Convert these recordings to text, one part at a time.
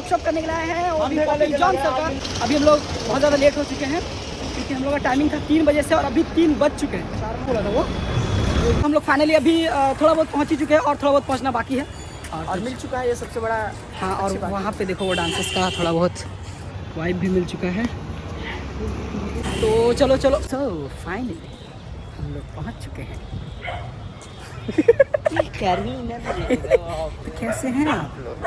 Workshop करने के लिए आए हैं और अभी पॉपिंजॉन सर का। अभी हम लोग बहुत ज़्यादा लेट हो चुके हैं क्योंकि हम लोग का टाइमिंग था 3 बजे से और अभी 3 बज चुके हैं। 4 बोला था वो। हम लोग फाइनली अभी थोड़ा बहुत पहुँच ही चुके हैं और थोड़ा बहुत पहुँचना बाकी है और मिल चुका है, ये सबसे बड़ा। हाँ, और वहाँ पे देखो वो डांसेस का थोड़ा बहुत वाइब भी मिल चुका है। तो चलो चलो, तो फाइनली हम लोग पहुँच चुके हैं। तो कैसे हैं आप लोग?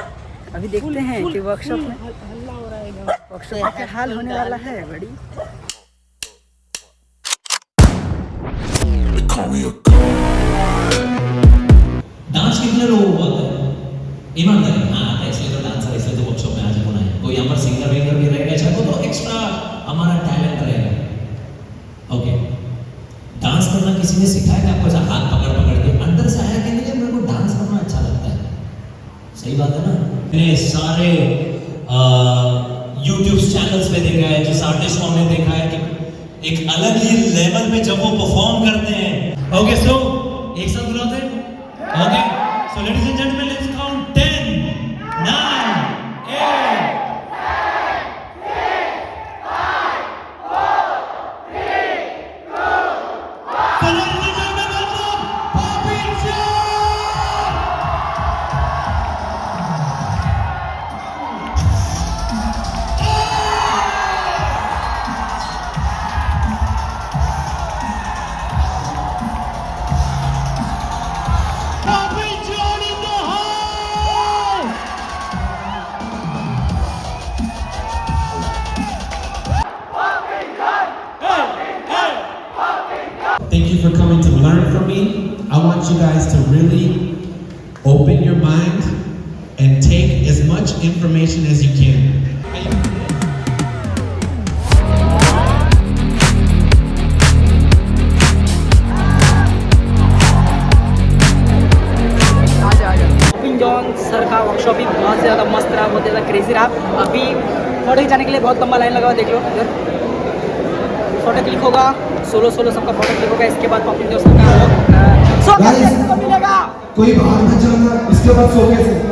अभी देखते हैं कि वर्कशॉप में हल्ला हो रहा है, वर्कशॉप में क्या हाल होने वाला है बड़ी। डांस कितने लोगों को आता है? ईमानदारी, हाँ आता है, इसलिए तो डांसर, इसलिए तो वर्कशॉप में आज होना है। कोई यहाँ पर सिंगर विंगर भी रहेगा चाहे तो एक्स्ट्रा हमारा टैलेंट रहेगा। ओके, डांस करना किसी ने सिखाया कि आपको ऐसा हाथ पकड़ पकड़ के अंदर से आया कि नहीं मेरे को डांस करना अच्छा लगता है? सही बात है ना? मैंने सारे यूट्यूब चैनल्स पे देखा है, जिस आर्टिस्ट को हमने देखा है कि एक अलग ही लेवल पे जब वो परफॉर्म करते हैं। ओके, सो एक साथ बुलाते हैं। Okay, so ladies and gentleman, let's count 10, 9, 8, Thank you for coming to learn from me. I want you guys to really open your mind and take as much information as you can. पॉपिंजॉन sir का workshop भी बहुत ज़्यादा मस्त रहा, बहुत ज़्यादा crazy रहा। अभी फोटो खिंचाने के लिए बहुत लंबा लाइन लगा हुआ, देख लो इधर फोटो क्लिक होगा, सोलो सबका फोटो क्लिक होगा। इसके बाद पॉपिंजॉन सर का मिलेगा। कोई बाहर मत जाना, इसके बाद सो कैसे?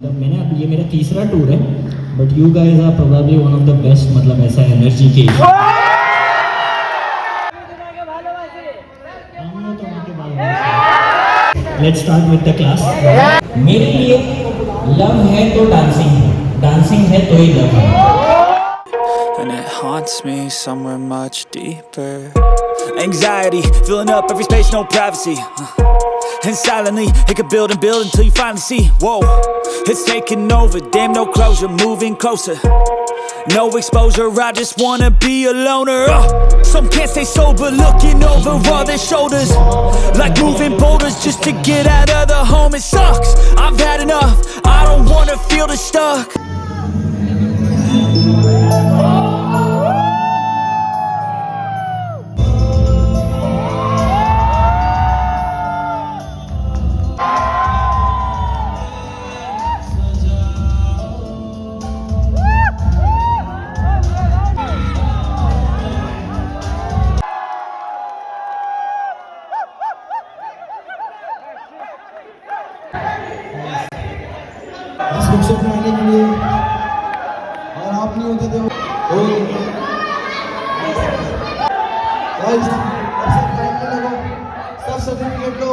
मैंने अब ये मेरा तीसरा टूर है, but you guys are probably one of the best, मतलब ऐसा एनर्जी के let's start with the class. मेरे लिए लव है तो डांसिंग है, डांसिंग है तो ही लव है। And it haunts me somewhere much deeper. Anxiety filling up every space, no privacy. And silently it could build and build until you finally see, whoa, it's taking over, damn no closure, moving closer, no exposure, I just wanna be a loner. Some can't stay sober, looking over all their shoulders, like moving boulders just to get out of the home. It sucks, I've had enough, I don't wanna feel the stuck. Workshop में आने के लिए, और आप नहीं होते तो guys सब लाइन में लगो, सब सर्टिफिकेट लो।